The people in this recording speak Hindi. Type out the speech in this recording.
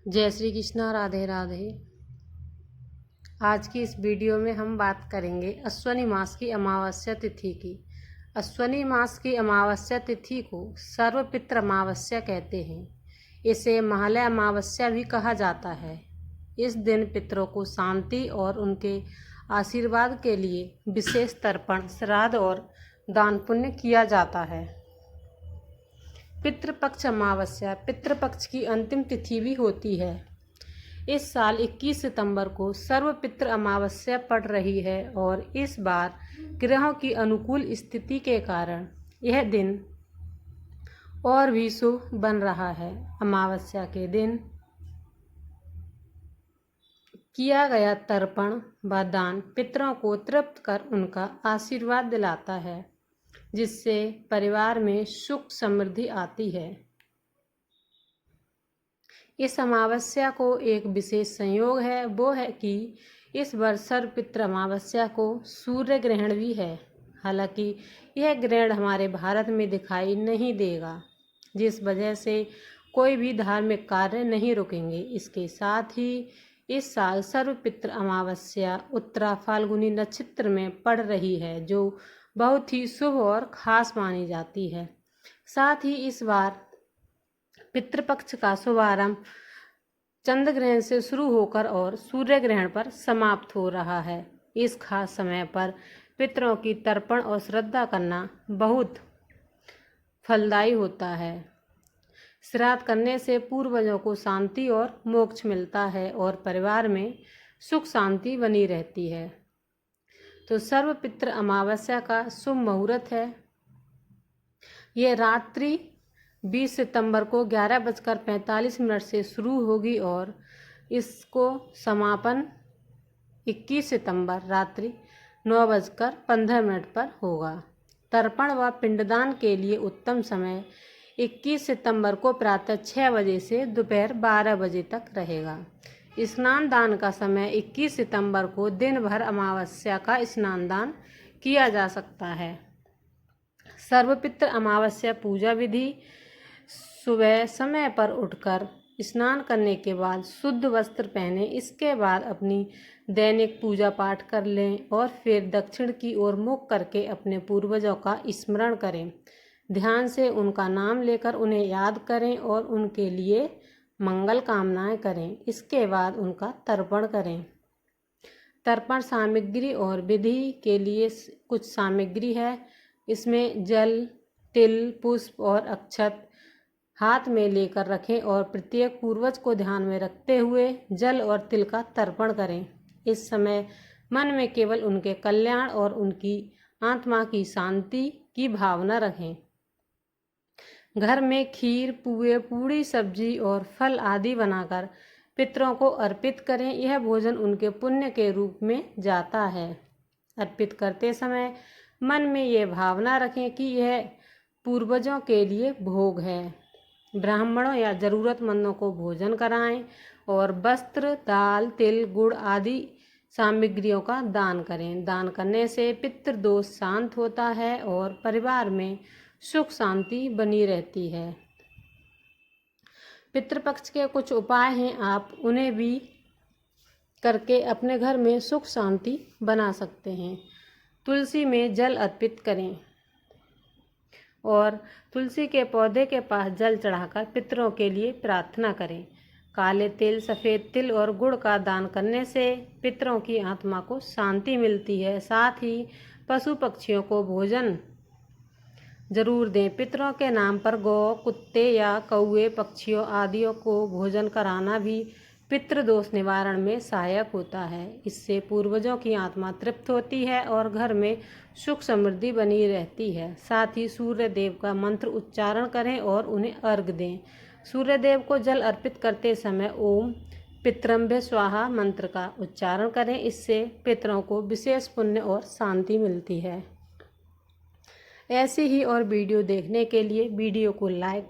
जय श्री कृष्णा, राधे राधे। आज की इस वीडियो में हम बात करेंगे अश्वनी मास की अमावस्या तिथि की। अश्वनी मास की अमावस्या तिथि को सर्वपित्र अमावस्या कहते हैं। इसे महालय अमावस्या भी कहा जाता है। इस दिन पितरों को शांति और उनके आशीर्वाद के लिए विशेष तर्पण, श्राद्ध और दान पुण्य किया जाता है। पितृपक्ष अमावस्या पितृपक्ष की अंतिम तिथि भी होती है। इस साल 21 सितंबर को सर्वपितृ अमावस्या पड़ रही है और इस बार ग्रहों की अनुकूल स्थिति के कारण यह दिन और भी शुभ बन रहा है। अमावस्या के दिन किया गया तर्पण व दान पितरों को तृप्त कर उनका आशीर्वाद दिलाता है, जिससे परिवार में सुख समृद्धि आती है। इस अमावस्या को एक विशेष संयोग है, वो है कि इस वर्ष सर्वपितृ अमावस्या को सूर्य ग्रहण भी है। हालांकि यह ग्रहण हमारे भारत में दिखाई नहीं देगा, जिस वजह से कोई भी धार्मिक कार्य नहीं रुकेंगे। इसके साथ ही इस साल सर्वपितृ अमावस्या उत्तरा फाल्गुनी नक्षत्र में पड़ रही है, जो बहुत ही शुभ और खास मानी जाती है। साथ ही इस बार पितृपक्ष का शुभारंभ चंद्र ग्रहण से शुरू होकर और सूर्य ग्रहण पर समाप्त हो रहा है। इस खास समय पर पितरों की तर्पण और श्रद्धा करना बहुत फलदायी होता है। श्राद्ध करने से पूर्वजों को शांति और मोक्ष मिलता है और परिवार में सुख शांति बनी रहती है। तो सर्वपितृ अमावस्या का शुभ मुहूर्त है। ये रात्रि 20 सितंबर को 11:45 से शुरू होगी और इसको समापन 21 सितंबर रात्रि 9:15 पर होगा। तर्पण व पिंडदान के लिए उत्तम समय 21 सितंबर को प्रातः 6 बजे से दोपहर 12 बजे तक रहेगा। स्नान दान का समय 21 सितंबर को दिन भर अमावस्या का स्नान दान किया जा सकता है। सर्वपितृ अमावस्या पूजा विधि: सुबह समय पर उठकर स्नान करने के बाद शुद्ध वस्त्र पहने, इसके बाद अपनी दैनिक पूजा पाठ कर लें और फिर दक्षिण की ओर मुख करके अपने पूर्वजों का स्मरण करें। ध्यान से उनका नाम लेकर उन्हें याद करें और उनके लिए मंगल कामनाएं करें। इसके बाद उनका तर्पण करें। तर्पण सामग्री और विधि के लिए कुछ सामग्री है। इसमें जल, तिल, पुष्प और अक्षत हाथ में लेकर रखें और प्रत्येक पूर्वज को ध्यान में रखते हुए जल और तिल का तर्पण करें। इस समय मन में केवल उनके कल्याण और उनकी आत्मा की शांति की भावना रखें। घर में खीर, पुए, पूड़ी, सब्जी और फल आदि बनाकर पितरों को अर्पित करें। यह भोजन उनके पुण्य के रूप में जाता है। अर्पित करते समय मन में ये भावना रखें कि यह पूर्वजों के लिए भोग है। ब्राह्मणों या जरूरतमंदों को भोजन कराएं और वस्त्र, दाल, तिल, गुड़ आदि सामग्रियों का दान करें। दान करने से पितृदोष शांत होता है और परिवार में सुख शांति बनी रहती है। पितृपक्ष के कुछ उपाय हैं, आप उन्हें भी करके अपने घर में सुख शांति बना सकते हैं। तुलसी में जल अर्पित करें और तुलसी के पौधे के पास जल चढ़ाकर पितरों के लिए प्रार्थना करें। काले तिल, सफ़ेद तिल और गुड़ का दान करने से पितरों की आत्मा को शांति मिलती है। साथ ही पशु पक्षियों को भोजन जरूर दें। पितरों के नाम पर गौ, कुत्ते या कौवे, पक्षियों आदियों को भोजन कराना भी पितृदोष निवारण में सहायक होता है। इससे पूर्वजों की आत्मा तृप्त होती है और घर में सुख समृद्धि बनी रहती है। साथ ही सूर्य देव का मंत्र उच्चारण करें और उन्हें अर्घ्य दें। सूर्य देव को जल अर्पित करते समय ओम पितरम्भ्य स्वाहा मंत्र का उच्चारण करें। इससे पितरों को विशेष पुण्य और शांति मिलती है। ऐसी ही और वीडियो देखने के लिए वीडियो को लाइक